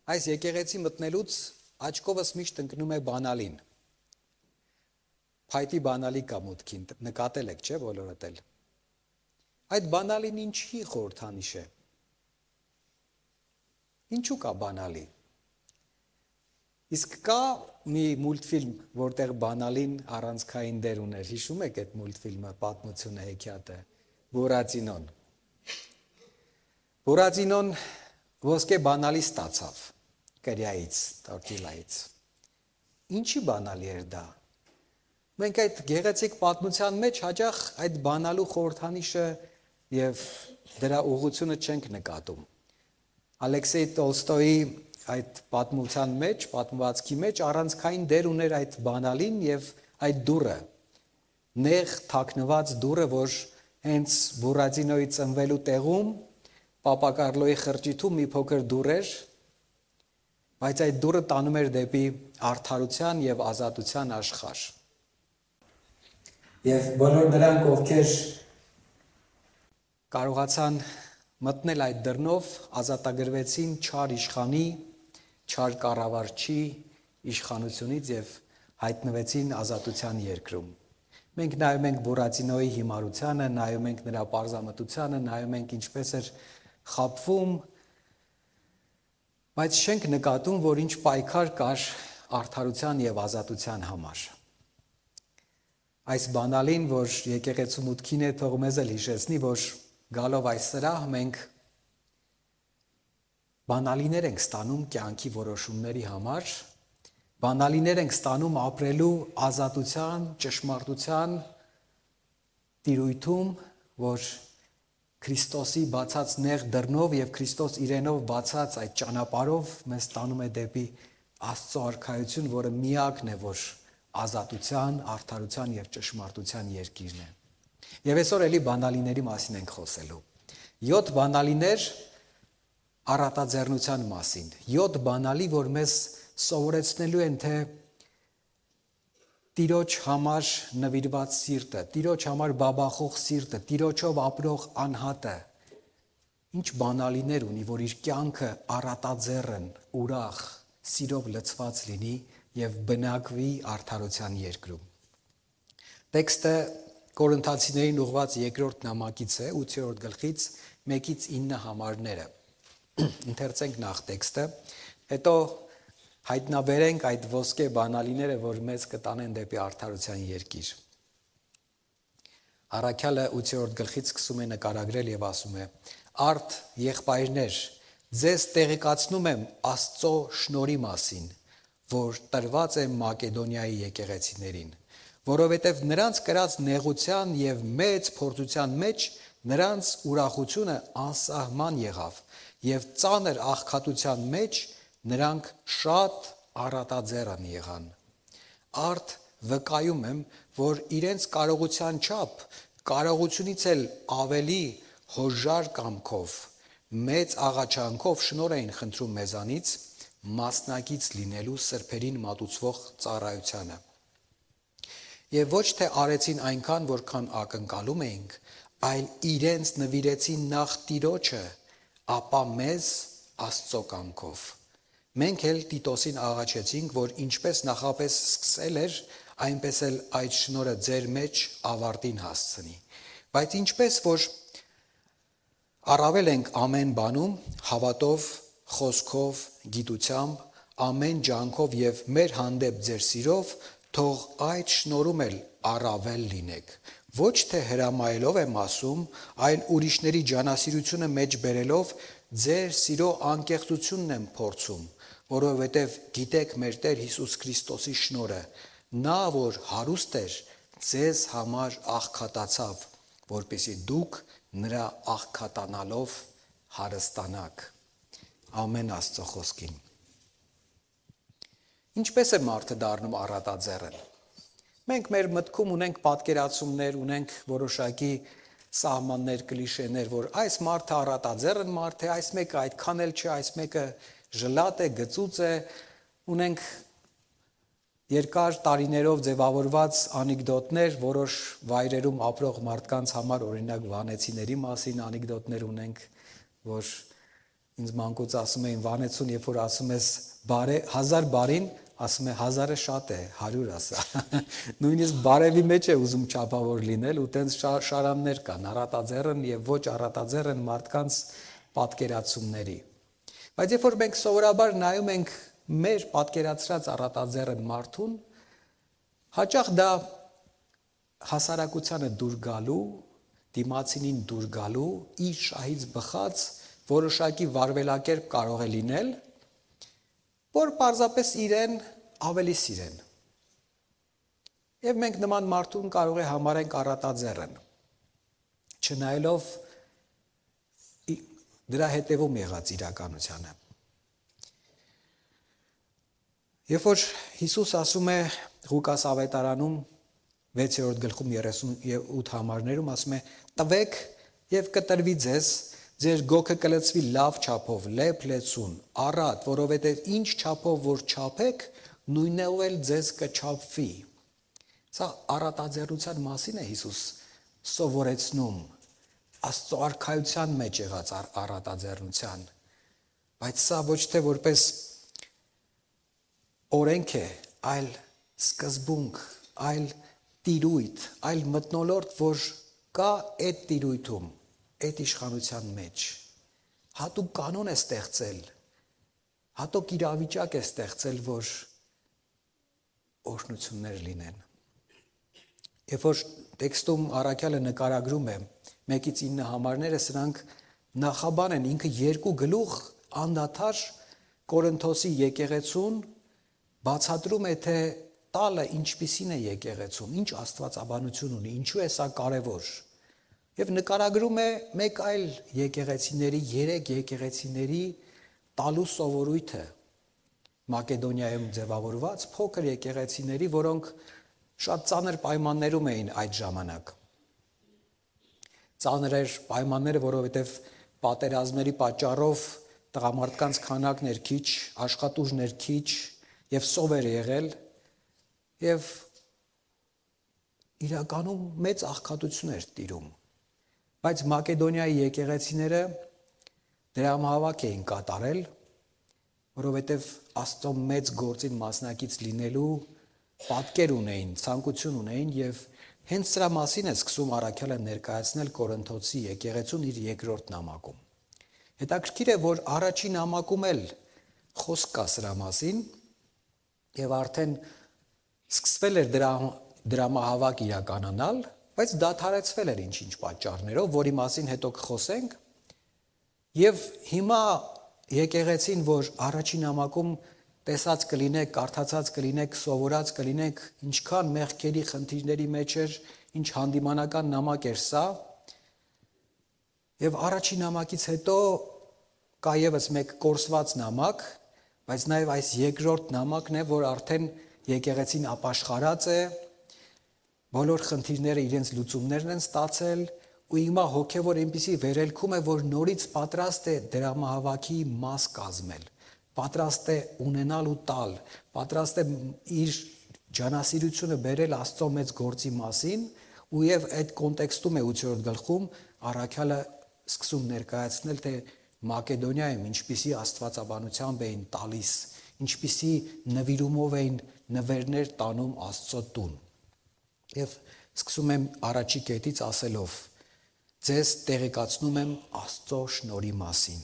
Այս եկեղեցի մտնելուց աչքովս միշտ ընկնում է բանալին։ Փայտի բանալի կա մուտքին, նկատել եք, չէ՞ բոլորդ էլ։ Այդ բանալին ինչի խորհրդանիշ է։ Ինչու կա բանալի։ Իսկ կա մի մուլտֆիլմ, որտեղ բանալին առանցքային դեր ուներ, հիշում եք այդ մուլտֆիլմը, պատմությունը, հեքիաթը, Բուրատինոն։ Բուրատինոն ոսկե բանալի ստացավ կրյայից, տորտիլայից։ Ինչի բանալի էր դա։ Մենք այդ գեղեցիկ պատմության մեջ հաճախ այդ բանալու խորհրդանիշը եւ դրա ուղղությունը չենք նկատում։ Ալեքսեյ Տոլստոյի այդ պատմության մեջ, պատմվածքի մեջ առանցքային դեր ուներ այդ բանալին եւ այդ դուռը, նեղ թաքնված դուռը, որ հենց Բուրատինոյի ծնվելու տեղում Պապա Կարլոյի խրճիթում մի փոքր դուռ էր, բայց այդ դուռը տանում էր դեպի արդարության եւ ազատության աշխարհ։ Եվ բոլոր նրանք, ովքեր կարողացան մտնել այդ դռնով, ազատագրվեցին չար իշխանի, չար կառավարչի իշխանությունից եւ հայտնվեցին ազատության երկրում։ Մենք նայում ենք Բուրատինոյի հիմարությանը, նայում ենք նրա պարզամտությանը, նայում ենք ինչպես էր խաբվում, բայց չենք նկատում, որ ինչ պայքար կար արդարության եւ ազատության համար։ Այս բանալին, որ եկեղեցու մուտքին է, թող մեզ էլ հիշեցնի, որ գալով այս սրահ մենք բանալիներ ենք ստանում կյանքի որոշումների համար, բանալիներ ենք ստանում ապրելու ազատության, ճշմարտության տիրույթում, որ Քրիստոսի բացած նեղ դռնով եւ Քրիստոս իրենով բացած այդ ճանապարհով մեզ տանում է դեպի Աստծո արքայություն, որը միակն է, որ ազատության, արդարության եւ ճշմարտության երկիրն է։ Եվ այսօր էլի բանալիների մասին ենք խոսելու։ 7 բանալիներ առատաձեռնության մասին։ 7 բանալի, որ մեզ սովորեցնելու են, թե Տիրոջ համար նվիրված սիրտը, Տիրոջ համար բաբախող սիրտը, Տիրոջով ապրող անհատը ինչ բանալիներ ունի, որ իր կյանքը առատաձեռն, ուրախ, սիրով լցված լինի եւ բնակվի արդարության երկրում։ Տեքստը Կորինթացիներին ուղված երկրորդ նամակից է, 8-րդ գլխից 1-ից 9 համարները։ Ընթերցենք նախ տեքստը, հետո հայտնաբերենք այդ ոսկե բանալիները, որ մեզ կտանեն դեպի արդարության երկիր։ Առաքյալը 8-րդ գլխից սկսում է նկարագրել եւ ասում է. «Արդ եղբայրներ, ձեզ տեղեկացնում եմ Աստծո շնորհի մասին, որ տրված է Մակեդոնիայի եկեղեցիներին, որովհետև նրանց կրած նեղության եւ մեծ փորձության մեջ նրանց ուրախությունը անսահման եղավ եւ ծանր աղքատության մեջ նրանք շատ առատաձեռն եղան։ Արդ վկայում եմ, որ իրենց կարողության չափ, կարողությունից էլ ավելի հոժար կամքով, մեծ աղաչանքով շնորհ էին խնդրում մեզանից մասնակից լինելու սրբերին մատուցվող ծառայությանը։ Եվ ոչ թե արեցին այնքան, որքան ակնկալում էինք, այլ իրենց նվիրեցին նախ Տիրոջը, ապա մեզ Աստծո կամքով։ Մենք էլ Տիտոսին աղաչեցինք, որ ինչպես նախապես սկսել էր, այնպես էլ այդ շնորհը ձեր մեջ ավարտին հասցնի։ Բայց ինչպես որ առավել ենք ամեն բանում, հավատով, խոսքով, գիտությամբ, ամեն ջանքով եւ մեր հանդեպ ձեր սիրով, թող այդ շնորհում էլ առավել լինեք։ Ոչ թե հրամայելով եմ ասում, այլ ուրիշների ջանասիրությունը մեջ բերելով ձեր սիրո անկեղծությունն եմ փորձում, որովհետև գիտեք մեր Տեր Հիսուս Քրիստոսի շնորհը, նա որ հարուստ էր, ձեզ համար աղքատացավ, որպեսզի դուք նրա աղքատանալով հարստանաք։ Ամեն Աստծո խոսքին։ Ինչպես է մարդը դառնում առատաձեռն։ Մենք մեր մտքում ունենք պատկերացումներ, ունենք որոշակի սահմաններ, կլիշեներ, որ այս մարդը առատաձեռն մարդ է, այս մեկը այդքան էլ չէ, այս մեկը ժլատ է, գծուծ է, ունենք երկար տարիներով ձևավորված անեկդոտներ, որոշ վայրերում ապրող մարդկանց համար, օրինակ վանեցիների մասին անեկդոտներ ունենք, որ Ինձ մանկուց ասում էին վանեցուն, երբ որ ասում ես 1000 բարին, ասում է 1000-ը շատ է, 100 ասա։ Նույնիսկ բարևի մեջ է ուզում չափավոր լինել ու տենց շարաններ կան, առատաձեռն եւ ոչ առատաձեռն մարդկանց պատկերացումների։ Բայց երբ որ մենք սովորաբար նայում ենք մեր պատկերացրած առատաձեռն մարդուն, հաճախ դա հասարակությանը դուր գալու, դիմացինին դուր գալու, իր շահից բխած որոշակի վարվելակերպ կարող է լինել, որ պարզապես իրեն ավելի սիրեն։ Եվ մենք նման մարդուն կարող է համարենք առատաձեռն, չնայելով դրա հետևում եղած իրականությանը։ Երբ որ Հիսուս ասում է Ղուկաս ավետարանում 6-րդ գլխում 38 համարներում ասում է. «Տվեք եւ կտրվի ձեզ, ձեր գոգը կլցվի լավ չափով, լեփ-լեցուն, առատ, որովհետեւ ինչ չափով որ չափեք, նույնով էլ ձեզ կչափվի»։ Սա առատաձեռնության մասին է Հիսուս սովորեցնում, Աստծո արքայության մեջ եղած առատաձեռնության, բայց սա ոչ թե որպես օրենք է, այլ սկզբունք, այլ տիրույթ, այլ մթնոլորտ, որ կա այդ տիրույթում, այդ իշխանության մեջ։ Հատուկ կանոն է ստեղծել, հատուկ իրավիճակ է ստեղծել, որ օրհնություններ լինեն։ Երբ որ տեքստում առաքյալը նկարագրում է 1-ից 9 համարները, սրանք նախաբան են, ինքը 2 գլուխ անդադար Կորինթոսի եկեղեցուն բացատրում է, թե տալը ինչպիսին է եկեղեցում, ինչ աստվածաբանություն ունի, ինչու է սա կարևոր։ Եվ նկարագրում է մեկ այլ եկեղեցիների, 3 եկեղեցիների տալու սովորույթը Մակեդոնիայում ձևավորված փոքր եկեղեցիների, որոնք շատ ծանր պայմաններում էին այդ ժամանակ։ Ծանր էր պայմանները, որովհետև պատերազմների պատճառով տղամարդկանց քանակն էր քիչ, աշխատուժն էր քիչ եւ սով էր եղել եւ իրականում մեծ աղքատություն էր տիրում։ Բայց Մակեդոնիայի եկեղեցիները դրամահավաք էին կատարել, որովհետև Աստծո մեծ գործին մասնակից լինելու պատկեր ունեին, ցանկություն ունեին եւ հենց սրա մասին է սկսում առաքյալը ներկայացնել Կորինթոսի եկեղեցուն իր երկրորդ նամակում։ Հետաքրքիր է, որ առաջին նամակում էլ խոսք կա սրա մասին եւ արդեն սկսվել էր դրամահավաք իրականանալ, բայց դադարեցվել էր ինչ-ինչ պատճառներով, որի մասին հետո կխոսենք։ Եվ հիմա եկեղեցին, որ առաջին նամակում տեսած կլինեք, կարդացած կլինեք, սովորած կլինեք, ինչքան մեղքերի խնդիրների մեջ էր, ինչ հանդիմանական նամակ էր սա։ Եվ առաջին նամակից հետո կա եւս մեկ կորսված նամակ, բայց նաեւ այս երկրորդ նամակն է, որ արդեն եկեղեցին ապաշխարած է, բոլոր խնդիրները իրենց լուծումներն են ստացել ու հիմա հոգևոր այնպիսի վերելքում է, որ նորից պատրաստ է դրամահավաքի մաս կազմել, պատրաստ է ունենալ ու տալ, պատրաստ է իր ջանասիրությունը բերել Աստծո մեծ գործի մասին ու եւ այդ կոնտեքստում է 8-րդ գլխում առաքյալը սկսում ներկայացնել, թե Մակեդոնիայում ինչպիսի աստվածաբանությամբ էին տալիս, ինչպիսի նվիրումով էին նվերներ տանում Աստծո տուն։ Եվ սկսում եմ առաջի կետից ասելով. ձեզ տեղեկացնում եմ Աստծո շնորհի մասին։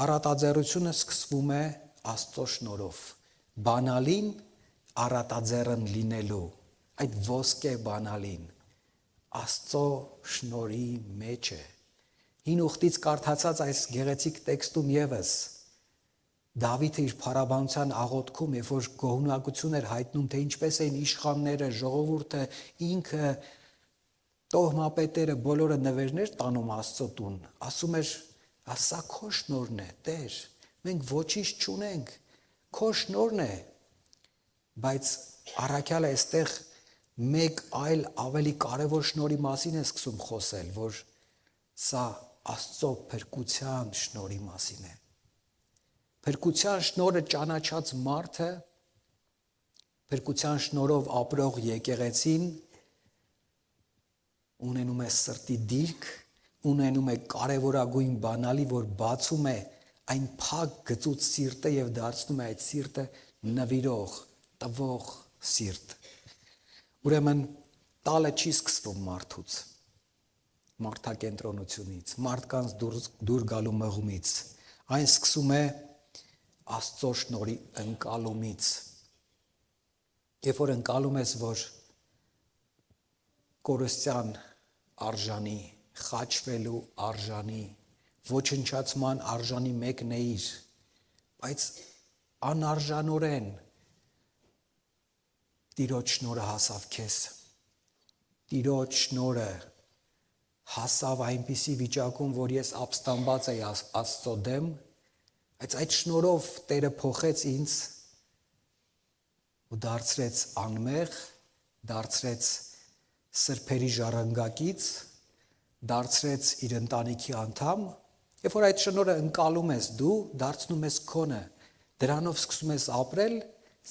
Առատաձեռնությունը սկսվում է Աստծո շնորհով։ Բանալին առատաձեռն լինելու, այդ ոսկե բանալին Աստծո շնորհի մեջ է։ Հին ուխտից կարդացած այս գեղեցիկ տեքստում եւս Դավիթը իր փառաբանության աղոթքում, երբ որ գոհունակություն էր հայտնում, թե ինչպես էին իշխանները, ժողովուրդը, ինքը, տոհմապետերը բոլորը նվերներ տանում Աստծո տուն, ասում էր, սա քո շնորհն է, Տեր, մենք ոչինչ չունենք, քո շնորհն է, բայց առաքյալը այստեղ մեկ այլ ավելի կարևոր շնորհի մասին է սկսում խոսել, որ սա Աստծո փրկության շնորհի մասին է։ Փրկության շնորհը ճանաչած մարդը, փրկության շնորհով ապրող եկեղեցին ունենում է սրտի դիրք, ունենում է կարևորագույն բանալի, որ բացում է այն փակ գծուց սիրտը եւ դարձնում է այդ սիրտը նվիրող, տվող սիրտ։ Ուրեմն տալը չի սկսվում մարդուց, մարդակենտրոնությունից, մարդկանց դուր գալու մղումից, այն սկսում է Աստծո շնորհի ընկալումից։ Երբ որ ընկալում ես, որ կորստյան արժանի, խաչվելու արժանի, ոչնչացման արժանի մեկն էիր, բայց անարժանորեն Տիրոջ շնորհը հասավ քեզ։ Տիրոջ շնորհը հասավ այնպիսի վիճակում, որ ես ապստամբած էի Աստծո դեմ, բայց այդ շնորհով Տերը փոխեց ինձ ու դարձրեց անմեղ, դարձրեց սրբերի ժառանգակից, դարձրեց իր ընտանիքի անդամ, երբ որ այդ շնորհը ընկալում ես դու, դարձնում ես քոնը, դրանով սկսում ես ապրել,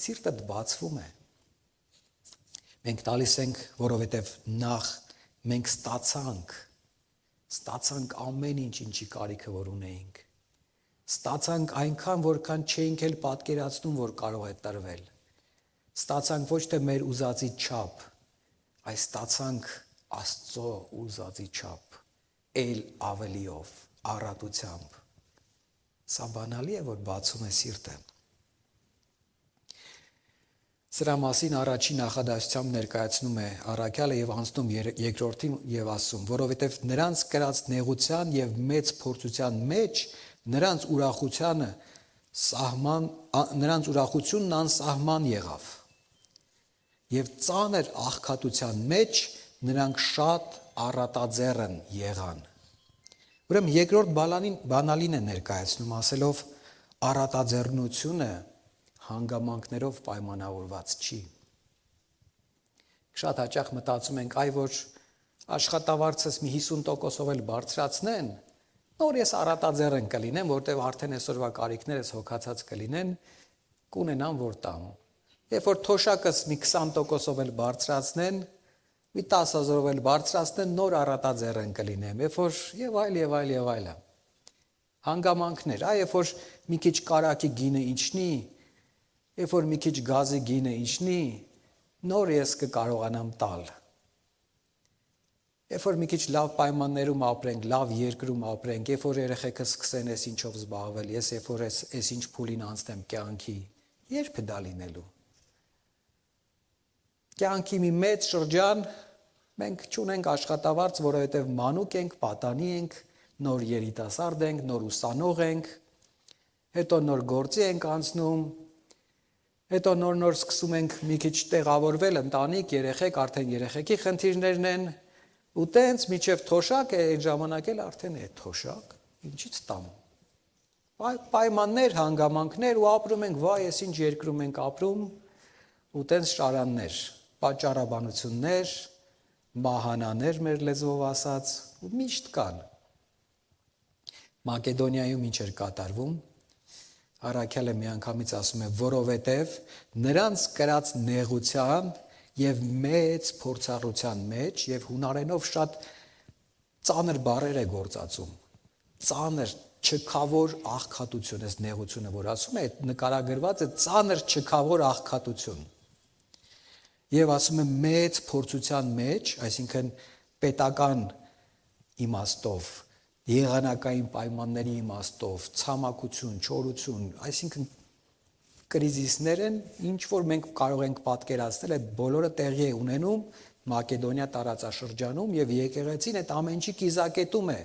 սիրտդ բացվում է։ Մենք տալիս ենք, որովհետև նախ մենք ստացանք ամեն ինչ, ինչի կարիքը որ ունեինք։ Ստացանք այնքան, որքան չէինք էլ պատկերացնում, որ կարող է տրվել։ Ստացանք ոչ թե մեր ուզածի չափ, այլ ստացանք Աստծո ուզածի չափ, էլ ավելիով, առատությամբ։ Սա բանալի է, որ բացում է սիրտը։ Սրա մասին առաջին նախադասությամբ ներկայացնում է առաքյալը եւ անցնում երկրորդին եւ ասում, որովհետեւ նրանց կրած նեղության եւ մեծ փորձության մեջ նրանց ուրախությունն անսահման եղավ։ Եվ ծանր աղքատության մեջ նրանք շատ առատաձեռն եղան։ Ուրեմն երկրորդ բանալին է ներկայացնում, ասելով առատաձեռնությունը հանգամանքներով պայմանավորված չի։ Շատ հաճախ մտածում ենք, որ աշխատավարձս մի 50%-ով էլ բարձրացնեն, նոր ես առատաձեռն կլինեմ, որտեղ արդեն այսօրվա կարիքներս հոգացած կլինեն, կունենամ որ տամ։ Երբ որ թոշակս մի 20%-ով էլ բարձրացնեն, մի 10,000-ով էլ բարձրացնեն, նոր առատաձեռն կլինեմ, երբ որ եւ այլ։ Հանգամանքներ, երբ որ մի քիչ կարակի գինը իջնի, երբ որ մի քիչ գազի գինը իջնի, նոր ես կկարողանամ տալ։ Երբ որ մի քիչ լավ պայմաններում ապրենք, լավ երկրում ապրենք, երբ որ երեխեքս սկսեն այս ինչով զբաղվել, ես երբ որ այս ինչ փուլին անցնեմ կյանքի, երբ է դա լինելու։ Կյանքի մի մեծ շրջան մենք չունենք աշխատավարձ, որովհետև մանուկ ենք, պատանի ենք, նոր երիտասարդ ենք, նոր ուսանող ենք, հետո նոր գործի ենք անցնում, հետո նոր սկսում ենք մի քիչ տեղավորվել, ընտանիք, երեխեք, արդեն երեխեքի խնդիրներն են, ու տենց միջև թոշակ է, այդ ժամանակ էլ արդեն է թոշակ, ինչից տամ։ Պայմաններ, հանգամանքներ ու ապրում ենք, ես ինչ երկրում ենք ապրում, ու տենց շարաններ, պատճառաբանություններ, մահանաներ մեր լեզվով ասած, ու միշտ կան։ Մակեդոնիայում ինչ էր կատարվում, առաքյալը միանգամից ասում է, որովհետև նրանց կրած նեղության եւ մեծ փորձառության մեջ եւ հունարենով շատ ծանր բառեր է գործածում, ծանր չքավոր աղքատություն, այս նեղությունը, որ ասում է, նկարագրված է ծանր չքավոր աղքատություն։ Եվ ասում է մեծ փորձության մեջ, այսինքն պետական իմաստով, եղանակային պայմանների իմաստով, ցամաքություն, չորություն, այսինքն կրիզիսներ են, ինչ որ մենք կարող ենք պատկերացնել, այդ բոլորը տեղի է ունենում Մակեդոնիա տարածաշրջանում եւ եկեղեցին այդ ամեն ինչի կիզակետում է։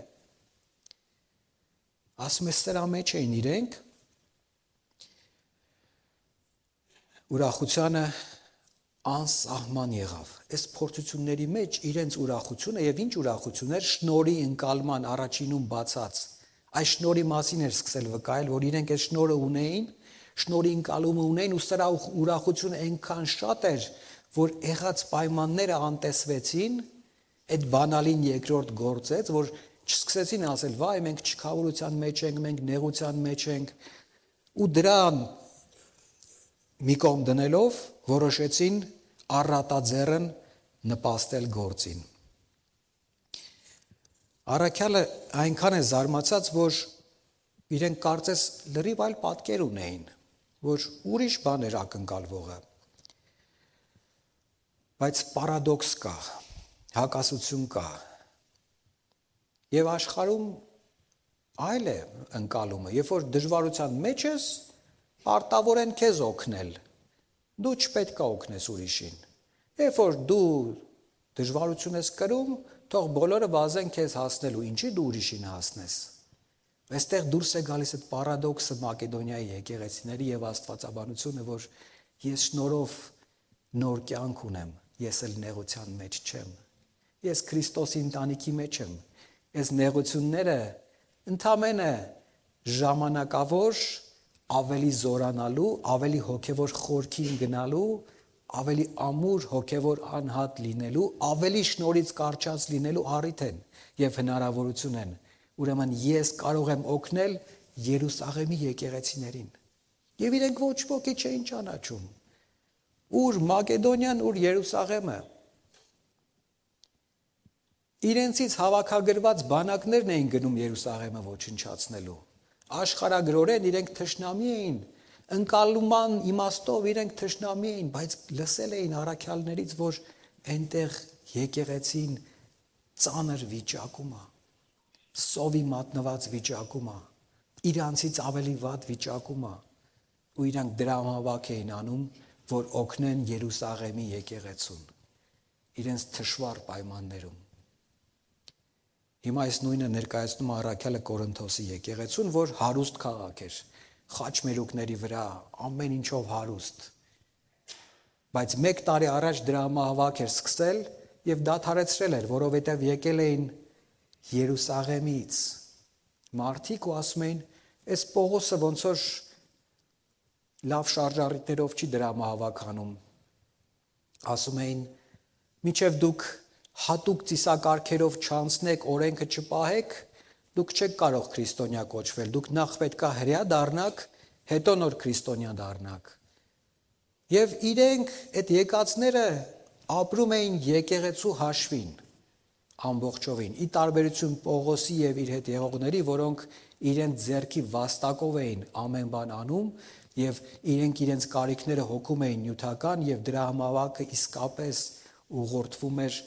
Ասում է սրա մեջ էին իրենք ուրախությունը անսահման եղավ։ Այս փորձությունների մեջ իրենց ուրախությունը եւ ինչ ուրախություն էր շնորհի ընկալման առաջինում բացած։ Այս շնորհի մասին էր սկսել վկայել, որ իրենք այս շնորհը ունեին, շնորհի ընկալումը ունեին ու սրա ուրախությունը այնքան շատ էր, որ եղած պայմանները անտեսվեցին, այդ բանալին երկրորդ գործեց, որ չսկսեցին ասել, մենք չքավորության մեջ ենք, մենք նեղության մեջ ենք, ու դրան մի կողմ դնելով որոշեցին առատաձեռն նպաստել գործին։ Առաքյալը այնքան է զարմացած, որ իրենք կարծես լրիվ այլ պատկեր ունեին, որ ուրիշ բան էր ակնկալվողը։ Բայց պարադոքս կա, հակասություն կա։ Եվ աշխարհում այլ է ընկալումը, երբ որ դժվարության մեջ ես, պարտավոր են քեզ օգնել։ Դու չպետք է օգնես ուրիշին։ Երբ որ դու դժվարություն ես կրում, թող բոլորը վազեն քեզ հասնելու, ինչի դու ուրիշին հասնես։ Այստեղ դուրս է գալիս այդ պարադոքսը Մակեդոնիայի եկեղեցիների եւ աստվածաբանությունը, որ ես շնորհով նոր կյանք ունեմ, ես էլ նեղության մեջ չեմ։ Ես Քրիստոսի ընտանիքի մեջ եմ։ Այս նեղությունները ընդամենը ժամանակավոր ավելի զորանալու, ավելի հոգևոր խորքին գնալու, ավելի ամուր հոգևոր անհատ լինելու, ավելի շնորհից կարճած լինելու առիթ են եւ հնարավորություն են։ Ուրեմն ես կարող եմ օգնել Երուսաղեմի եկեղեցիներին։ Եվ իրենք ոչ ոքի չէին ճանաչում։ Ուր Մակեդոնիան, ուր Երուսաղեմը։ Իրենցից հավաքագրված բանակներն էին գնում Երուսաղեմը ոչնչացնելու։ Աշխարհագրորեն իրենք թշնամի էին, ընկալման իմաստով իրենք թշնամի էին, բայց լսել էին առաքյալներից, որ այնտեղ եկեղեցին ծանր վիճակում է, սովի մատնված վիճակում է, իրանցից ավելի վատ վիճակում է, ու իրանք դրամավակ էին անում, որ օգնեն Երուսաղեմի եկեղեցուն, իրենց թշվառ պայմաններում։ Հիմա այս նույնը ներկայացնում առաքյալը Կորինթոսի եկեղեցուն, որ հարուստ քաղաք էր, խաչմերուկների վրա, ամեն ինչով հարուստ։ Բայց 1 տարի առաջ դրամահավաք էր սկսել եւ դադարեցրել էր, որովհետեւ եկել էին Երուսաղեմից մարդիկ ու ասում էին, այս Պողոսը ոնց որ լավ շարժառիթներով չի դրամահավաք անում։ Ասում էին, մինչև դուք հատուկ ծիսակարգերով չանցնեք, օրենքը չպահեք, դուք չեք կարող քրիստոնյա կոչվել, դուք նախ պետքա հրյա դառնաք, հետո նոր քրիստոնյա դառնաք։ Եվ իրենք այդ եկածները ապրում էին եկեղեցու հաշվին, ամբողջովին, ի տարբերություն Պողոսի եւ իր հետ եղողների, որոնք իրենց ձեռքի վաստակով էին ամեն բան անում եւ իրենց կարիքները հոգում էին նյութական եւ դրա համավակը իսկապես ուղղորդվում էր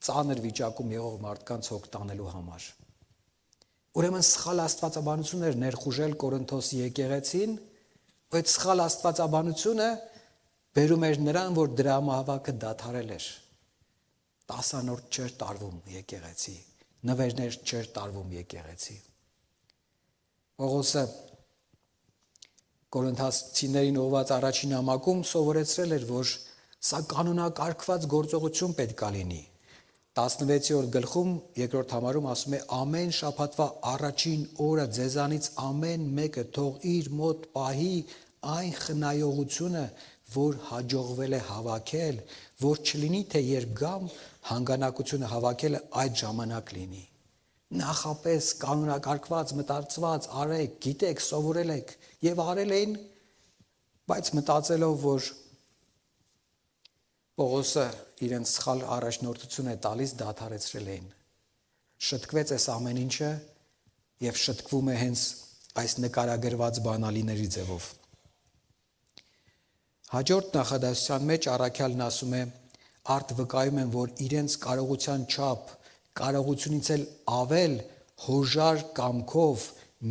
ծանր վիճակում եղող մարդկանց հոգ տանելու համար։ Ուրեմն սխալ աստվածաբանություն էր ներխուժել Կորինթոսի եկեղեցին, ու այդ սխալ աստվածաբանությունը բերում էր նրան, որ դրամահավաքը դադարել էր։ Տասանորդ չէր տարվում եկեղեցի, նվերներ չէր տարվում եկեղեցի։ Պողոսը Կորինթացիներին ուղղված առաջին համակում սովորեցրել էր, որ սա կանոնակարգված գործողություն պետք է լինի։ 16-րդ գլխում, 2-րդ համարում ասում է. ամեն շաբաթվա առաջին օրը ձեզանից ամեն մեկը թող իր մոտ պահի այն խնայողությունը, որ հաջողվել է հավաքել, որ չլինի, թե երբ գամ, հանգանակությունը հավաքելը այդ ժամանակ լինի։ Նախապես կանոնակարգված, մտածված, արեք, գիտեք, սովորել եք եւ արել էին, բայց մտածելով, որ Պողոսը իրենց սխալ առաջնորդություն է տալիս, դադարեցրել էին։ Շտկվեց այս ամեն ինչը եւ շտկվում է հենց այս նկարագրված բանալիների ձևով։ Հաջորդ նախադասության մեջ առաքյալն ասում է. «Արդ վկայում են, որ իրենց կարողության չափ, կարողությունից էլ ավել հոժար կամքով,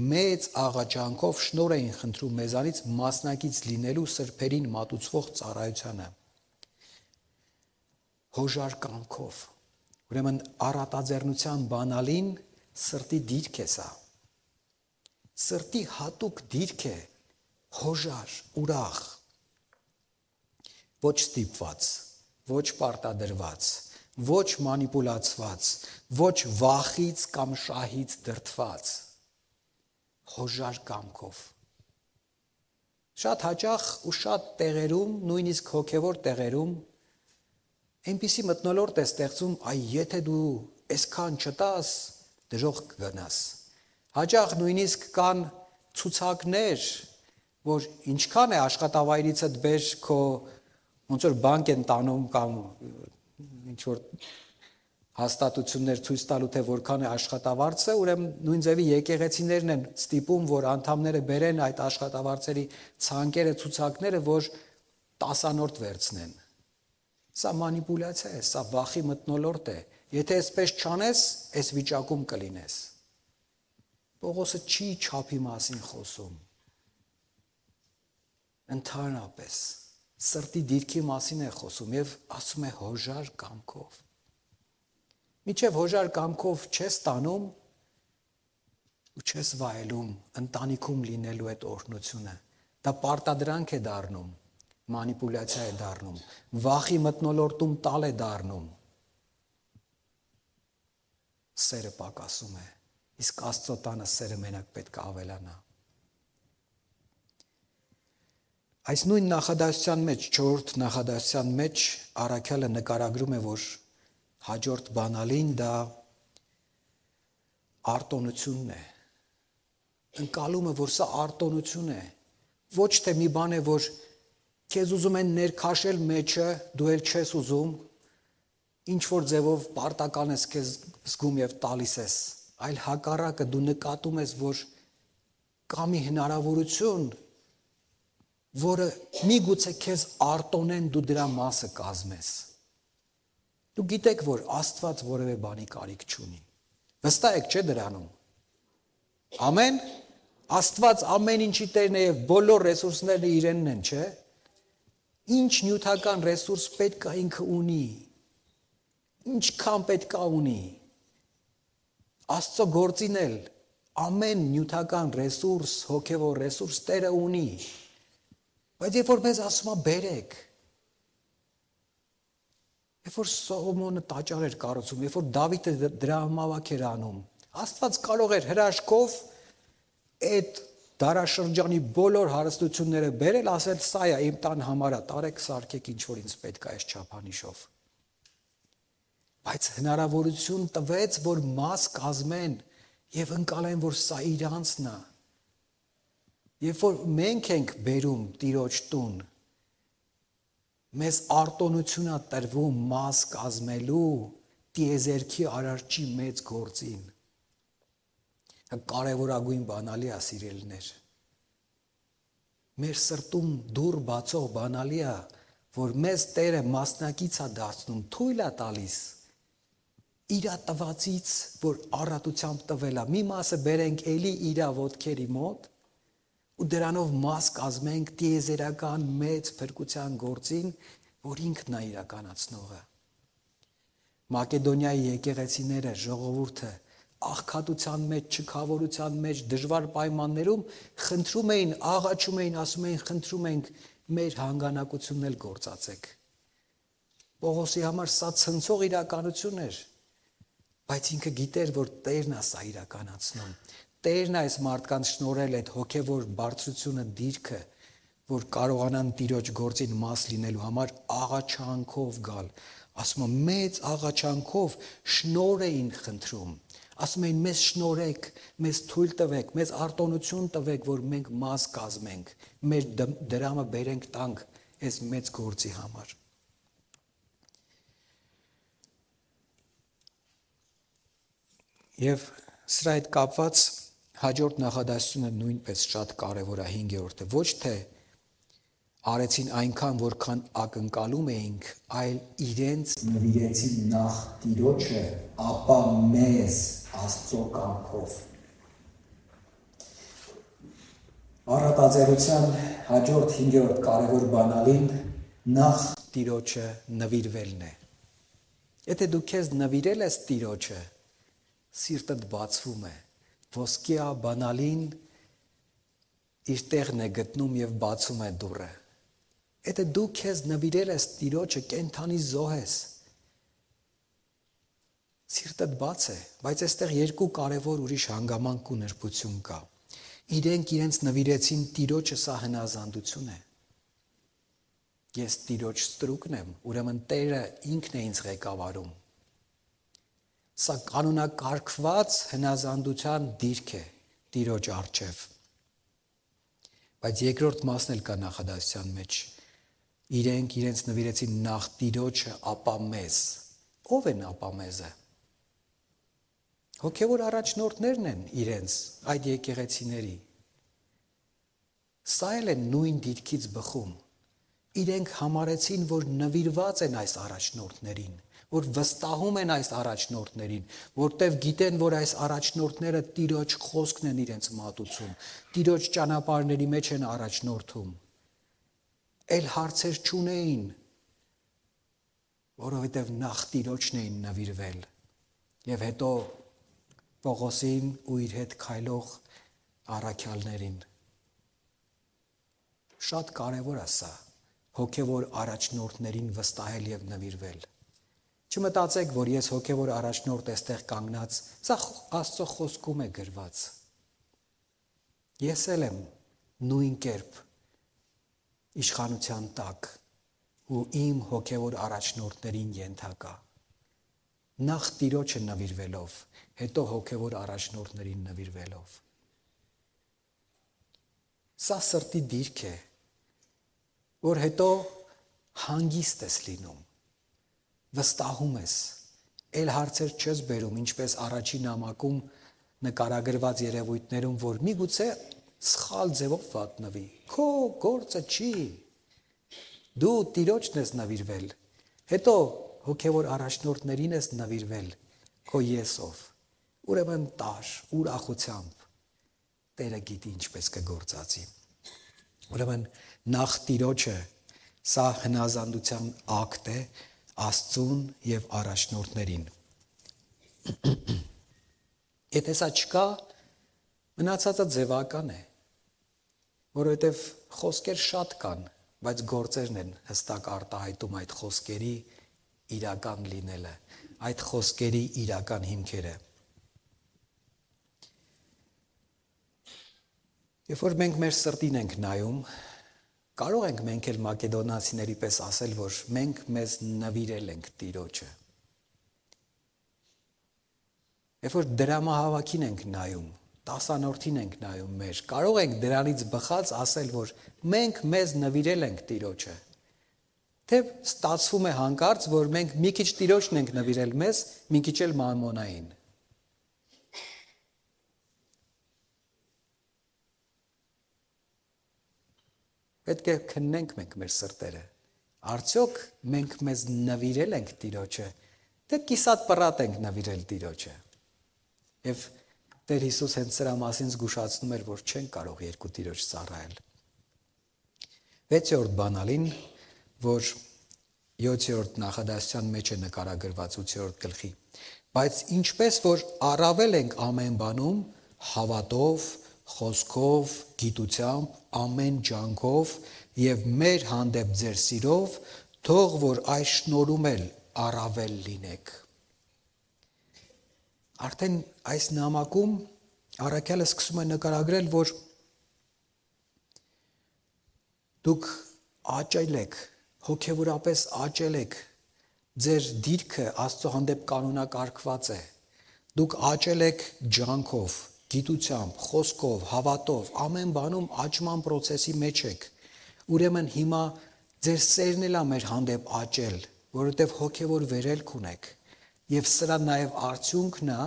մեծ աղաչանքով շնորհ էին խնդրում մեզանից մասնակից լինելու սրբերին մատուցվող ծառայությանը»։ Հոժար կամքով։ Ուրեմն առատաձեռնության բանալին սրտի դիրք է սա։ Սրտի հատուկ դիրք է, հոժար, ուրախ, ոչ ստիպված, ոչ պարտադրված, ոչ մանիպուլացված, ոչ վախից կամ շահից դրդված, հոժար կամքով։ Շատ հաճախ ու շատ տեղերում, նույնիսկ հոգևոր տեղերում այնպիսի մթնոլորտ է ստեղծում, այ եթե դու այսքան չտաս, դժոխք կգնաս։ Հաճախ նույնիսկ կան ցուցակներ, որ ինչքան է աշխատավայրիցդ բեր քո ոնց որ բանկ են տանում կամ ինչ որ հաստատություններ ցույց տալու թե որքան է աշխատավարձը, ուրեմն նույն ձևի եկեղեցիներն են ստիպում, որ անդամները բերեն այդ աշխատավարձերի ցանկերը, ցուցակները, որ 10-անորդ վերցնեն։ Սա մանիպուլյացիա է, սա վախի մթնոլորտ է։ Եթե այսպես չանես, այս վիճակում կլինես։ Պողոսը չի չափի մասին խոսում։ Ընդհանրապես սրտի դիրքի մասին է խոսում եւ ասում է հոժար կամքով։ Միջև հոժար կամքով չես տանում ու չես վայելում ընտանիքում լինելու այդ օրհնությունը։ Դա պարտադրանք է դառնում, մանիպուլյացիա է դառնում, վախի մթնոլորտում տալ է դառնում։ Սերը պակասում է, իսկ Աստծո տանը սերը մենակ պետք է ավելանա։ Այս նույն նախադասության մեջ, 4-րդ նախադասության մեջ առաքյալը նկարագրում է, որ հաջորդ բանալին դա արտոնությունն է։ Ընկալումը, որ սա արտոնություն է, ոչ թե մի բան է, որ քեզ ուզում են ներքաշել մեջը, դու էլ չես ուզում, ինչ որ ձևով պարտական ես քեզ զգում եւ տալիս ես, այլ հակառակը դու նկատում ես, որ կա մի հնարավորություն, որը միգուցե քեզ արտոնեն դու դրա մասը կազմես։ Դու գիտեք, որ Աստված որևէ բանի կարիք չունի։ Վստահ եք, չէ՞ դրանում։ Ամեն Աստված ամեն ինչի տերն է եւ բոլոր ռեսուրսները իրենն են, չէ՞։ Ինչ նյութական ռեսուրս պետք է ինքը ունի։ Ինչքան պետք է ունի։ Աստծո գործին էլ ամեն նյութական ռեսուրս, հոգևոր ռեսուրս Տերը ունի։ Բայց երբ որ մեզ ասում է բերեք, երբ որ Սողոմոնը տաճար էր կառուցում, երբ որ Դավիթը դրամավաք էր անում, Աստված կարող էր հրաշքով այդ դարաշրջանի բոլոր հարստությունները բերել, ասել սա է իմ տան համար է, տարեք սարքեք ինչ որ ինձ պետք է այս չափանիշով։ Բայց հնարավորություն տվեց, որ մաս կազմեն եւ ընկալեն, որ սա իրանցն է։ Երբ որ մենք ենք բերում Տիրոջ տուն, մեզ արտոնություն է տրվում մաս կազմելու տիեզերքի արարչի մեծ գործին։ Կարևորագույն բանալի է, սիրելիներ։ Մեր սրտում դուռ բացող բանալի է, որ մեզ Տերը մասնակից է դարձնում, թույլ է տալիս իրա տվածից, որ առատությամբ տվել է, մի մասը բերենք էլի իրա ոտքերի մոտ ու դրանով մաս կազմենք տիեզերական մեծ փրկության գործին, որ ինքն է իրականացնողը։ Մակեդոնիայի եկեղեցիները, ժողովուրդը աղքատության մեջ, չքավորության մեջ, դժվար պայմաններում խնդրում էին, աղաչում էին, ասում էին, խնդրում ենք մեր հանգանակությունն էլ գործածեք։ Պողոսի համար սա ցնցող իրականություն էր, բայց ինքը գիտեր, որ Տերն է սա իրականացնում։ Տերն է այս մարդկանց շնորհել այդ հոգևոր բարձրությունը, դիրքը, որ կարողանան Տիրոջ գործին մաս լինելու համար աղաչանքով գալ։ Ասում եմ, մեծ աղաչանքով շնորհ էին խնդրում։ Ասում էին, մեզ շնորհեք, մեզ թույլ տվեք, մեզ արտոնություն տվեք, որ մենք մաս կազմենք, մեր դրամը բերենք տանք այս մեծ գործի համար։ Եվ սրա հետ կապված հաջորդ նախադասությունը նույնպես շատ կարևոր է, 5-րդը, ոչ թե արեցին այնքան, որքան ակնկալում էինք, այլ իրենց նվիրեցին նախ Տիրոջը, ապա մեզ Աստծո կամքով։ Առատաձեռնության հաջորդ 5-րդ կարևոր բանալին նախ Տիրոջը նվիրվելն է։ Եթե դու քեզ նվիրել ես Տիրոջը, սիրտդ բացվում է, ոսկյա բանալին իր տեղն է գտնում եւ բացում է դուռը։ Եթե դու քեզ նվիրել ես Տիրոջը, կենթանի զոհ ես, սիրտդ բաց է, բայց այստեղ երկու կարևոր ուրիշ հանգամանք ու նրբություն կա։ Իրենք իրենց նվիրեցին Տիրոջը, սա հնազանդություն է։ Ես Տիրոջ ստրուկն եմ, ուրեմն Տերը ինքն է ինձ ղեկավարում։ Սա կանոնակարգված հնազանդության դիրք է Տիրոջ առջև։ Բայց երկրորդ մասն էլ կա նախադասության մեջ։ Իրենք իրենց նվիրեցին նախ Տիրոջը, ապա մեզ։ Ո՞վ են ապա մեզը։ Հոգևոր առաջնորդներն են իրենց այդ եկեղեցիների։ Սա էլ է նույն դիրքից բխում։ Իրենք համարեցին, որ նվիրված են այս առաջնորդներին, որ վստահում են այս առաջնորդներին, որտև գիտեն, որ այս առաջնորդները Տիրոջ խոսքն են իրենց մատուցում, Տիրոջ ճանապարհների մեջ են առաջնորդում։ Էլ հարցեր չունեին, որովհետև նախ Տիրոջն էին նվիրվել, եւ հետո Պողոսին ու իր հետ քայլող առաքյալներին։ Շատ կարևոր է սա, հոգևոր առաջնորդներին վստահել եւ նվիրվել։ Չմտածեք, որ ես հոգևոր առաջնորդ էստեղ կանգնած, սա Աստծո խոսքում է գրված։ Ես էլ եմ նույն կերպ իշխանության տակ ու իմ հոգևոր առաջնորդներին ենթակա։ Նախ Տիրոջը նվիրվելով, հետո հոգևոր առաջնորդներին նվիրվելով։ Սա սրտի դիրք է, որ հետո հանգիստ ես լինում, վստահում ես, էլ հարցեր չես բերում, ինչպես առաջին նամակում նկարագրված երևույթներում, որ միգուցե սխալ ձևով վատնվի, քո գործը չի, դու Տիրոջն ես նվիրվել, հետո հոգևոր առաջնորդներին ես նվիրվել քո եսով, ուրեմն տար, ուրախությամբ, Տերը գիտի ինչպես կգործածի։ Ուրեմն նախ Տիրոջը, սա հնազանդության ակտ է Աստծուն եւ առաջնորդներին։ Եթե սա չկա, մնացածը ձևական է, որովհետև խոսքեր շատ կան, բայց գործերն են հստակ արտահայտում այդ խոսքերի իրական լինելը, այդ խոսքերի իրական հիմքերը։ Երբ որ մենք մեր սրտին ենք նայում, կարող ենք մենք էլ մակեդոնացիների պես ասել, որ մենք մեզ նվիրել ենք Տիրոջը։ Երբ որ դրամահավաքին ենք նայում, տասանորդին ենք նայում մեր, կարող ենք դրանից բխած ասել, որ մենք մեզ նվիրել ենք Տիրոջը։ Թե ստացվում է հանկարծ, որ մենք մի քիչ Տիրոջն ենք նվիրել մեզ, մի քիչ էլ մամոնային։ Պետք է քննենք մենք մեր սրտերը։ Արդյոք մենք մեզ նվիրել ենք Տիրոջը, թե կիսատ պռատ ենք նվիրել Տիրոջը։ Եվ Տեր Հիսուս հենց սրա մասին զգուշացնում էր, որ չեն կարող երկու Տիրոջ ծառայել։ 6-րդ բանալին, որ 7-րդ նախադասության մեջ է նկարագրված 8-րդ գլխի, բայց ինչպես որ առավել ենք ամեն բանում, հավատով, խոսքով, գիտությամբ, ամեն ջանքով եւ մեր հանդեպ ձեր սիրով, թող որ այս շնորհում էլ առավել լինեք։ Արդեն այս նամակում առաքյալը սկսում է նկարագրել, որ դուք աճել եք, հոգևորապես աճել եք, ձեր դիրքը Աստծո հանդեպ կանոնակարգված է, դուք աճել եք ջանքով, գիտությամբ, խոսքով, հավատով, ամեն բանում աճման process-ի մեջ եք, ուրեմն հիմա ձեր սերն էլ է մեր հանդեպ աճել, որովհետև հոգևոր վերելք ունեք, եւ սրա նաեւ արդյունքն է,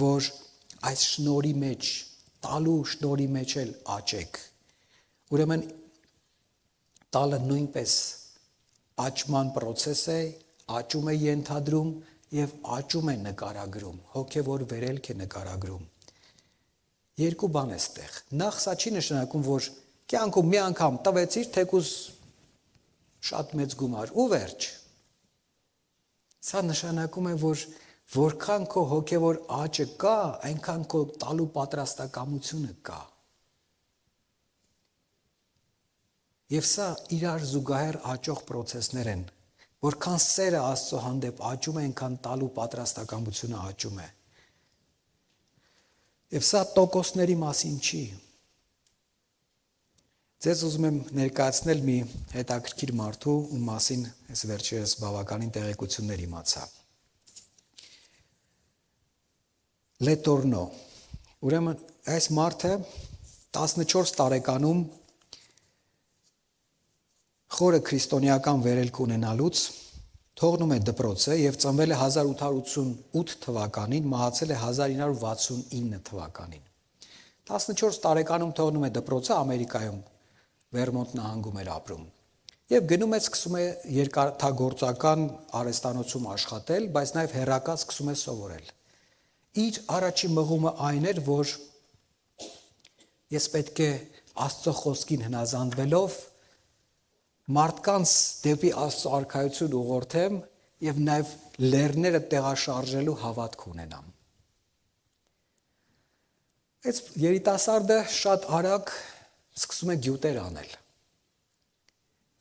որ այս շնորհի մեջ, տալու շնորհի մեջ էլ աճեք, ուրեմն տալը նույնպես աճման process է, աճում է ենթադրում եւ աճում է նկարագրում, հոգեվոր վերելք է նկարագրում։ Երկու բան է ստեղ։ Նախ սա չի նշանակում, որ կյանքում մի անգամ տվեցիր, թեկուզ շատ մեծ գումար ու վերջ։ Սա նշանակում է, որ որքան քո հոգեվոր աճը կա, այնքան քո տալու պատրաստակամությունը կա։ Եվ սա իրար զուգահեռ աճող process-ներ են, որքան սերը Աստծո հանդեպ աճում է, այնքան տալու պատրաստակամությունը աճում է։ Եվ սա տոկոսների մասին չի։ Ձեզ ուզում եմ ներկայացնել մի հետաքրքիր մարդու, ում մասին ես վերջերս բավականին տեղեկություններ իմացա։ Լետորնո։ Ուրեմն այս մարդը 14 տարեկանում խորը քրիստոնեական վերելք ունենալուց թողնում է դպրոցը եւ ծնվել է 1888 թվականին, մահացել է 1969 թվականին։ 14 տարեկանում թողնում է դպրոցը, Ամերիկայում Վերմոնտ նահանգում էր ապրում։ Եվ գնում է, սկսում է երկաթագործական արհեստանոցում աշխատել, բայց նաև հեռակա սկսում է սովորել։ Իր առաջին մղումը այն էր, որ ես պետք է Աստծո խոսքին հնազանդվելով մարդկանց դեպի Աստծո արքայություն ուղղորդեմ եւ նաեւ լեռները տեղաշարժելու հավատք ունենամ։ Այս երիտասարդը շատ արագ սկսում է գյուտեր անել։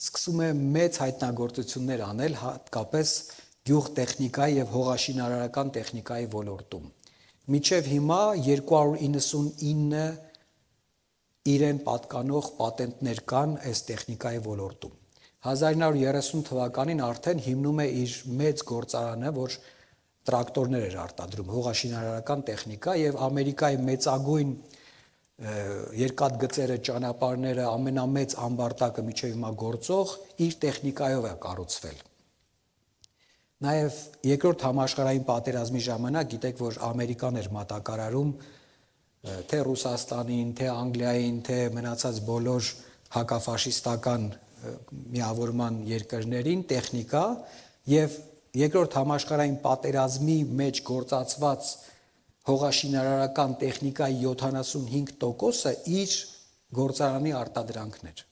Սկսում է մեծ հայտնագործություններ անել, հատկապես գյուղտեխնիկայի եւ հողաշինարարական տեխնիկայի ոլորտում։ Մինչեւ հիմա 299 իրեն պատկանող պատենտներ կան այս տեխնիկայի ոլորտում։ 1930 թվականին արդեն հիմնում է իր մեծ գործարանը, որ տրակտորներ էր արտադրում, հողաշինարարական տեխնիկա եւ Ամերիկայի մեծագույն երկաթգծերը, ճանապարհները, ամենամեծ ամբարտակը միջև հիմա գործող իր տեխնիկայով է կառուցվել։ Նաեւ երկրորդ համաշխարհային պատերազմի ժամանակ գիտեք, որ Ամերիկան էր մատակարարում թե Ռուսաստանին, թե Անգլիային, թե մնացած բոլոր հակաֆաշիստական միավորման երկրներին տեխնիկա եւ երկրորդ համաշխարհային պատերազմի մեջ գործածված հողաշինարարական տեխնիկայի 75%-ը իր գործարանի արտադրանքն էր,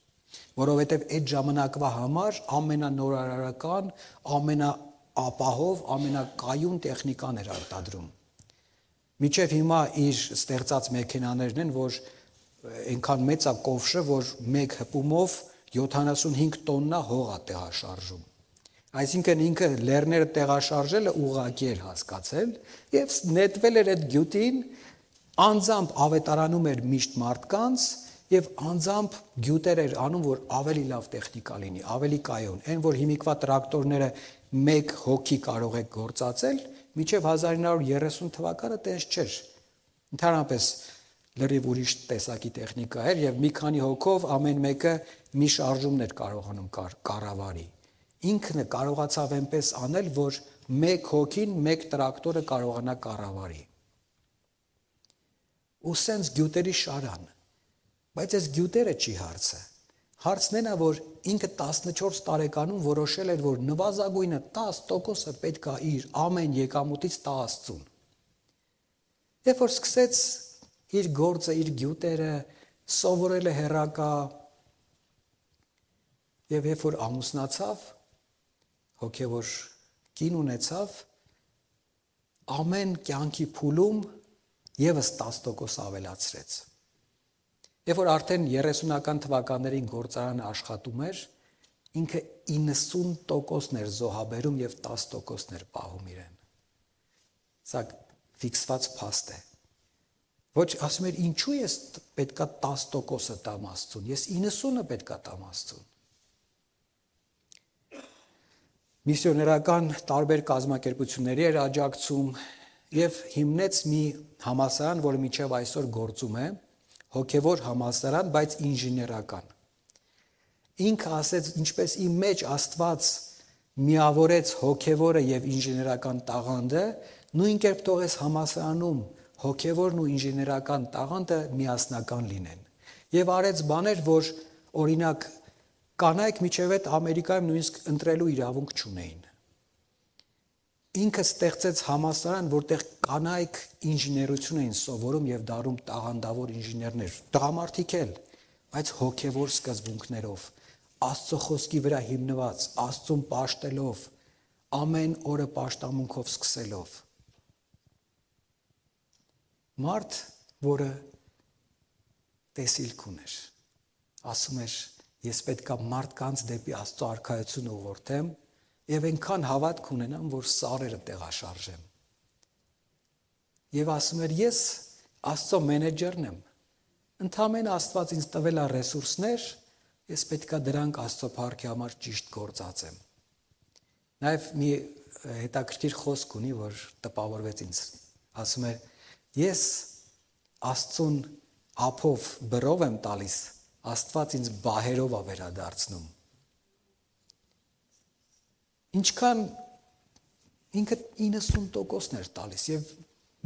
որովհետեւ այդ ժամանակվա համար ամենանորարարական, ամենաապահով, ամենակայուն տեխնիկան էր արտադրում։ Մինչև հիմա իր ստեղծած մեքենաներն են, որ այնքան մեծ է կովշը, որ մեկ հպումով 75 տոննա հող է տեղաշարժում։ Այսինքն ինքը լեռները տեղաշարժելը ուղղակի էր հասկացել եւ նետվել էր այդ գյուտին, անձամբ ավետարանում էր միշտ մարդկանց եւ անձամբ գյուտեր էր անում, որ ավելի լավ տեխնիկա լինի, ավելի կայուն։ Այն որ հիմիկվա տրակտորները մեկ հոգի կարող է գործածել, մինչև 1930 թվականը տես չէր։ Ընդհանրապես լրիվ ուրիշ տեսակի տեխնիկա էր եւ մի քանի հոգով ամեն մեկը մի շարժումն էր կարողանում կառավարի։ Ինքն կարողացավ այնպես անել, որ մեկ հոգին մեկ տրակտորը կարողանա կառավարի։ Ու սենց գյուտերի շարան։ Բայց այս գյուտերը չի հարցը։ Հարցն այն է, որ ինքը 14 տարեկանում որոշել էր, որ նվազագույնը 10%-ը պետք է իր ամեն եկամուտից տա Աստծուն։ Երբ որ սկսեց իր գործը, իր գյուտերը, սովորել է հեռակա եւ երբ որ ամուսնացավ, հոգեոր կին ունեցավ, ամեն կյանքի փուլում եւս 10% ավելացրեց։ Երբ որ արդեն 30-ական թվականներին գործարանը աշխատում էր, ինքը 90%-ն էր զոհաբերում եւ 10%-ն էր պահում իրեն։ Սա ֆիքսված փաստ է։ Ոչ, ասում էր, ինչու ես պետքա 10%-ը տամ Աստծուն, ես 90-ը պետքա տամ Աստծուն։ Միսիոներական տարբեր կազմակերպությունների էր աջակցում եւ հիմնեց մի համալսարան, որը մինչեւ այսօր գործում է, հոգևոր համալսարան, բայց ինժեներական։ Ինքը ասեց, ինչպես իմ մեջ Աստված միավորեց հոգևորը եւ ինժեներական տաղանդը, նույն կերպ թողեց համալսարանում հոգևորն ու ինժեներական տաղանդը միասնական լինեն։ Եվ արեց բաներ, որ օրինակ կանայք միջև այդ Ամերիկայում նույնիսկ ընտրելու իրավունք չունեին։ Ինքը ստեղծեց համալսարան, որտեղ կանայք ինժեներություն էին սովորում եւ դառնում տաղանդավոր ինժեներներ, տղամարդիկ էլ, բայց հոգևոր սկզբունքներով, Աստծո խոսքի վրա հիմնված, Աստծուն պաշտելով, ամեն օրը պաշտամունքով սկսելով։ Մարդ, որը տեսիլք ուներ, ասում էր, ես պետքա մարդկանց դեպի Աստծո արքայություն ուղղորդեմ եւ այնքան հավատք ունենամ, որ սարերը տեղաշարժեմ։ Եվ ասում էր, ես Աստծո մենեջերն եմ։ Ընդհանրապես Աստված ինձ տվել է ռեսուրսներ, ես պետքա դրանք Աստծո փառքի համար ճիշտ գործածեմ։ Նաեւ մի հետաքրքիր խոսք ունի, որ տպավորվեց ինձ։ Ասում է, ես Աստծուն ափով բրով եմ տալիս, Աստված ինձ բահերով է վերադարձնում։ ինչքան ինքը 90%-ն էր տալիս եւ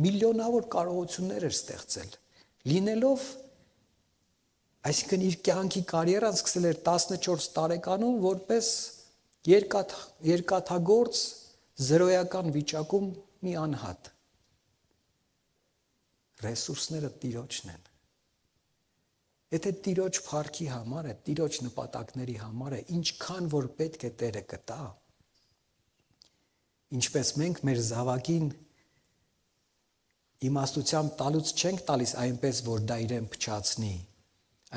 միլիոնավոր կարողություններ էր ստեղծել, լինելով, այսինքն իր կյանքի կարիերան սկսել էր 14 տարեկանում որպես երկաթագործ զրոյական վիճակում մի անհատ։ Ռեսուրսները Տիրոջն են։ Եթե Տիրոջ փառքի համար է, Տիրոջ նպատակների համար է, ինչքան որ պետք է Տերը կտա, ինչպես մենք մեր զավակին իմաստությամբ տալուց չենք տալիս այնպես, որ դա իրեն փչացնի,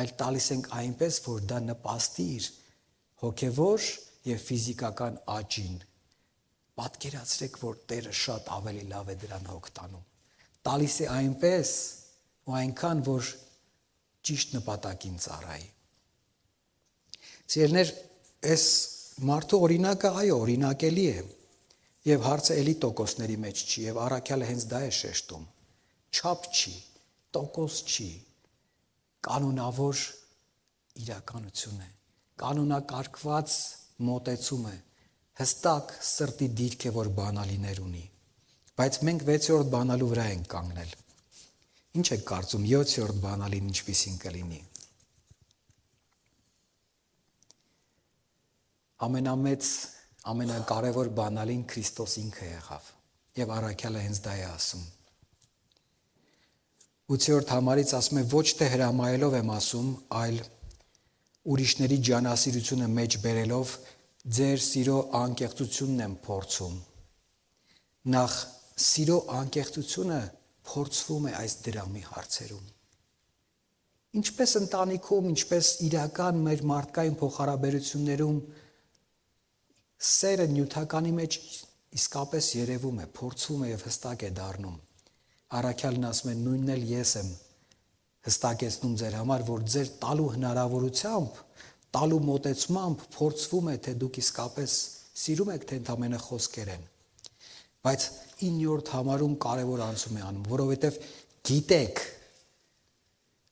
այլ տալիս ենք այնպես, որ դա նպաստի իր հոգևոր եւ ֆիզիկական աճին։ Պատկերացրեք, որ Տերը շատ ավելի լավ է դրան հոգ տանում։ Տալիս է այնպես ու այնքան, որ ճիշտ նպատակին ծառայի։ Սիրելիներ, այս մարդու օրինակը այո, օրինակելի է, եւ հարցը էլի տոկոսների մեջ չի, եւ առաքյալը հենց դա է շեշտում։ Չափ չի, տոկոս չի, կանոնավոր իրականություն է, կանոնակարգված մոտեցում է, հստակ սրտի դիրք է, որ բանալիներ ունի, բայց մենք 6-րդ բանալու վրա ենք կանգնել։ Ինչ եք կարծում 7-րդ բանալին ինչպիսին կլինի։ Ամենամեծ, ամենակարևոր բանալին Քրիստոս ինքը եղավ, եւ առաքյալը հենց դա է ասում։ 8-րդ համարից ասում է, ոչ թե հրամայելով եմ ասում, այլ ուրիշների ջանասիրությունը մեջ բերելով ձեր սիրո անկեղծությունն եմ փորձում։ Նախ սիրո անկեղծությունը փորձվում է այս դրամի հարցերում։ Ինչպես ընտանիքում, ինչպես իրական մեր մարդկային փոխհարաբերություններում սերը նյութականի մեջ իսկապես երևում է, փորձվում է եւ հստակ է դառնում։ Առաքյալն ասում է, նույնն էլ ես եմ հստակեցնում ձեր համար, որ ձեր տալու հնարավորությամբ, տալու մոտեցմամբ փորձվում է, թե դուք իսկապես սիրում եք, թե ընդամենը խոսքեր են։ Բայց 9-րդ համարում կարևոր անցում է անում, որովհետև գիտեք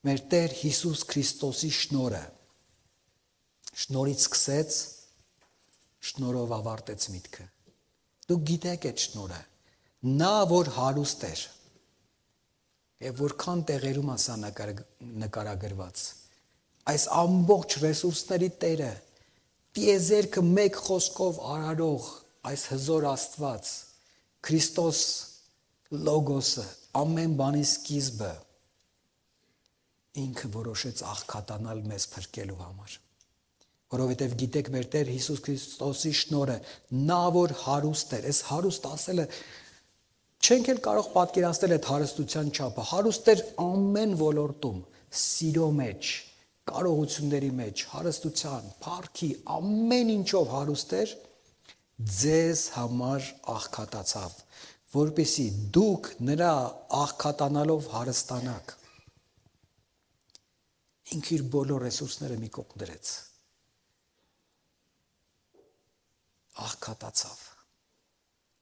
մեր Տեր Հիսուս Քրիստոսի շնորհը։ Շնորհից սկսեց, շնորհով ավարտեց միտքը։ Դուք գիտեք այդ շնորհը։ Նա, որ հարուստ էր, եւ որքան տեղերում ասա նկարագրված, այս ամբողջ ռեսուրսների Տերը, տիեզերքը մեկ խոսքով արարող, այս հզոր Աստված, Քրիստոս լոգոսը, ամեն բանի սկիզբը, ինքը որոշեց աղքատանալ մեզ փրկելու համար։ Որովհետև գիտեք մեր Տեր Հիսուս Քրիստոսի շնորհը, նա որ հարուստ էր, այս հարուստ ասելը չենք էլ կարող պատկերացնել այդ հարստության չափը։ Հարուստ էր ամեն ոլորտում, սիրո մեջ, կարողությունների մեջ, հարստության, փառքի, ամեն ինչով հարուստ էր, ձեզ համար աղքատացավ, որպեսզի դուք նրա աղքատանալով հարստանաք։ Ինքը իր բոլոր ռեսուրսները մի կողմ դրեց։ Աղքատացավ։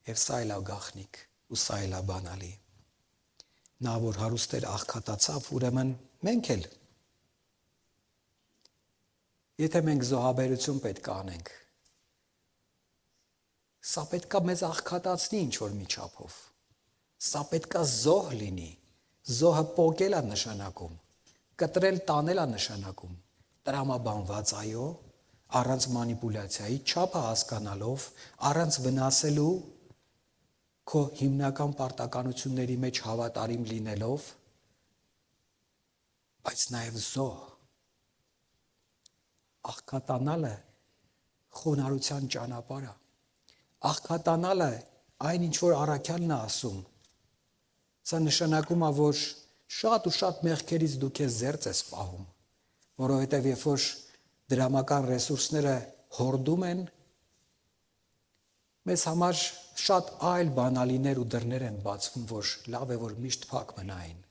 Եվ սա էլ է գաղտնիք, ու սա էլ է բանալի։ Նա որ հարուստ էր աղքատացավ, ուրեմն մենք էլ։ Եթե մենք զոհաբերություն պետք է անենք, սա պետք է մեզ աղքատացնի ինչ-որ մի չափով։ Սա պետք է զոհ լինի։ Զոհը պոկել է նշանակում, կտրել տանել է նշանակում, տրամաբանված այո, առանց մանիպուլյացիայի, չափը հասկանալով, առանց վնասելու, քո հիմնական պարտականությունների մեջ հավատարիմ լինելով, բայց նաև զոհ։ Աղքատանալը խոնարհության ճանապարհ է։ Աղքատանալը այն ինչ որ առաքյալն է ասում, սա նշանակում է, որ շատ ու շատ մեղքերից դու քեզ զերծ ես պահում, որովհետև երբ որ դրամական ռեսուրսները հորդում են, մեզ համար շատ այլ բանալիներ ու դռներ են բացվում, որ լավ է, որ միշտ փակ մնային։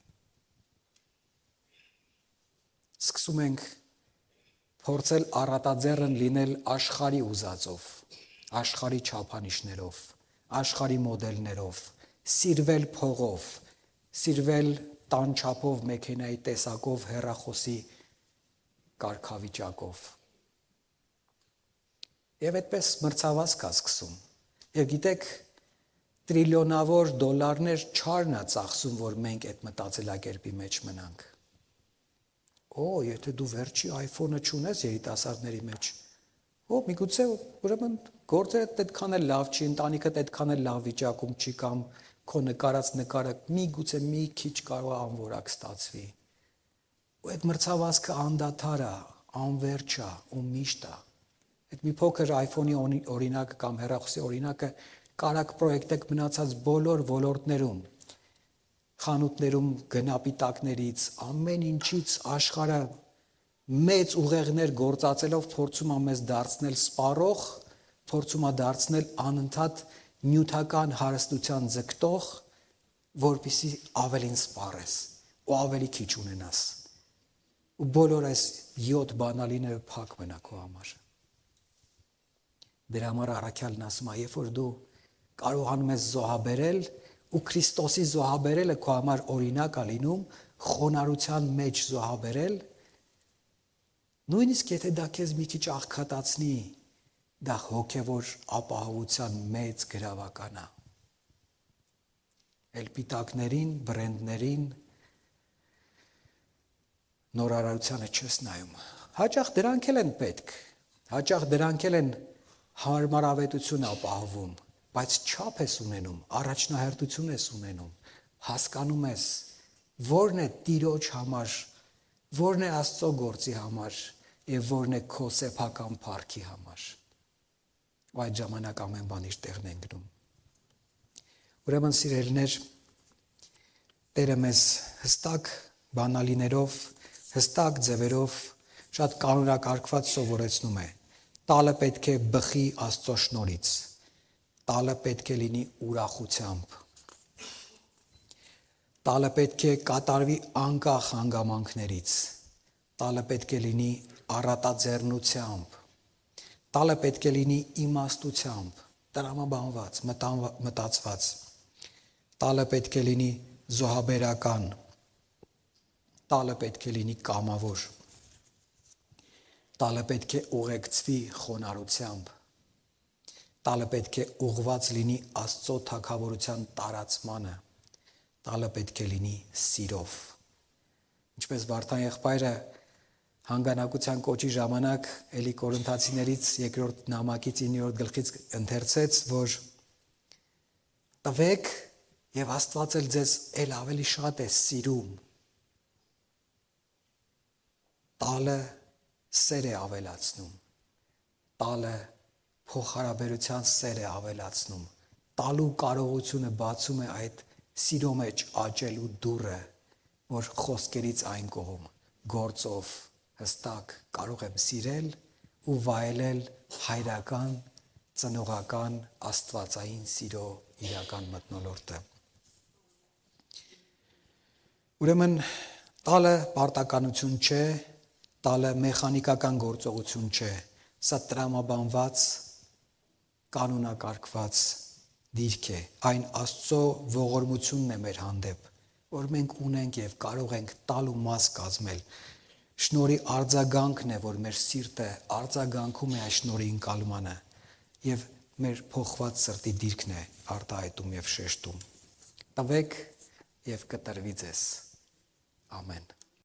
Սկսում ենք փորձել առատաձեռն լինել աշխարհի ուզածով, աշխարհի չափանիշներով, աշխարհի մոդելներով, սիրվել փողով, սիրվել տան չափով, մեքենայի տեսակով, հեռախոսի կարգավիճակով։ Եվ այդպես մրցավազք է սկսում։ Եվ գիտեք, տրիլիոնավոր դոլարներ չարն է ծախսում, որ մենք այդ մտածելակերպի մեջ մնանք։ Եթե դու վերջի iPhone-ը չունես երիտասարդների մեջ, միգուցե ուրեմն գործերդ այդքան էլ լավ չի, ընտանիքդ այդքան էլ լավ վիճակում չի, կամ քո նկարած նկարը միգուցե մի քիչ կարող է անորակ ստացվի։ Ու այդ մրցավազքը անդադար է, անվերջ է ու միշտ է։ Այդ մի փոքր iPhone-ի օրինակը կամ հեռախոսի օրինակը կարակ պրոյեկտեք մնացած բոլոր ոլորտներում, խանութներում գնապիտակներից, ամեն ինչից աշխարհը մեծ ուղեղներ գործածելով փորձում է մեզ դարձնել սպառող, փորձում է դարձնել անընդհատ նյութական հարստության ձգտող, որպեսզի ավելին սպառես ու ավելի քիչ ունենաս։ Ու բոլոր այս 7 բանալիները փակ մնա քո համար։ Դրա համար առաքյալն ասում է, երբ որ դու կարողանում ես զոհաբերել, ու Քրիստոսի զոհաբերելը քո համար օրինակ է լինում, խոնարհության մեջ զոհաբերել, նույնիսկ եթե դա քեզ մի քիչ աղքատացնի, դա հոգևոր ապահովության մեծ գրավական է։ Պիտակներին, բրենդներին, նորարարությանը չես նայում։ Հաճախ դրանք էլ են պետք, հաճախ դրանք էլ են հարմարավետություն ապահովում, բայց չափ ես ունենում, առաջնահերթություն ես ունենում, հասկանում ես, որն է Տիրոջ համար, որն է Աստծո գործի համար եւ որն է քո սեփական փառքի համար։ Ու այդ ժամանակ ամեն բան իր տեղն է ընկնում։ Ուրեմն սիրելիներ, Տերը մեզ հստակ բանալիներով, հստակ ձևերով շատ կանոնակարգված սովորեցնում է։ Տալը պետք է բխի Աստծո շնորհից, տալը պետք է լինի ուրախությամբ, տալը պետք է կատարվի անկախ հանգամանքներից, տալը պետք է լինի առատաձեռնությամբ, տալը պետք է լինի իմաստությամբ, տրամաբանված, մտածված, տալը պետք է լինի զոհաբերական, տալը պետք է լինի կամավոր, տալը պետք է ուղեկցվի խոնարհությամբ, տալը պետք է ուղղված լինի Աստծո թագավորության տարածմանը, տալը պետք է լինի սիրով։ Ինչպես Վարդան եղբայրը հանգանակության կոչի ժամանակ էլի Կորինթացիներից 2-րդ նամակից 9-րդ գլխից ընթերցեց, որ տվեք եւ Աստված էլ ձեզ էլ ավելի շատ է սիրում։ Տալը սեր է ավելացնում, տալը փոխհարաբերության սեր է ավելացնում, տալու կարողությունը բացում է այդ սիրո մեջ աճելու դուռը, որ խոսքերից այն կողմ գործով հստակ կարող եմ սիրել ու վայելել հայրական, ծնողական, աստվածային սիրո իրական մթնոլորտը։ Ուրեմն տալը պարտականություն չէ, տալը մեխանիկական գործողություն չէ, սա տրամաբանված, կանոնակարգված դիրք է, այն Աստծո ողորմությունն է մեր հանդեպ, որ մենք ունենք եւ կարող ենք տալ ու մաս կազմել։ Շնորհի արձագանքն է, որ մեր սիրտը արձագանքում է այս շնորհի ընկալմանը եւ մեր փոխված սրտի դիրքն է արտահայտում եւ շեշտում։ Տվեք եւ կտրվի ձեզ։ Ամեն։